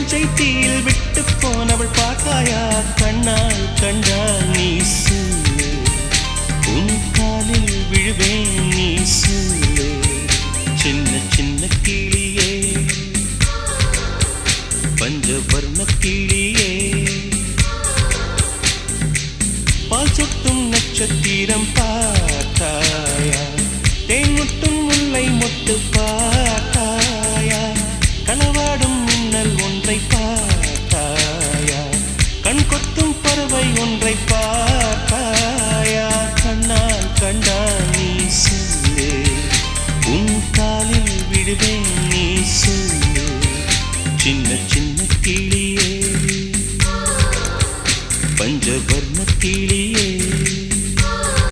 நெஞ்சை தீயில் விட்டு போனவள் பார்த்தாயா கண்ணால் கண்டால் நீ சொல்லு உன் காலில் விழுவேன் நீ சொல்லு சின்ன சின்ன கிளியே பஞ்சவர்ண கிளியே பால் சொட்டும் நட்சத்திரம் பார்த்தாயா தேன் முட்டும் முல்லை மொட்டு பார்த்தாயா களவாடும் மின்னல் ஒன்றை பார்த்தாயா கண் கொத்தும் பறவை ஒன்றை பார்த்தாயா கண்ணால் கண்டால் நீ சொல்லு உன் காலில் விடுவேன் நீ சொல்லு சின்ன சின்ன கிளியே பஞ்சவர்ண கிளியே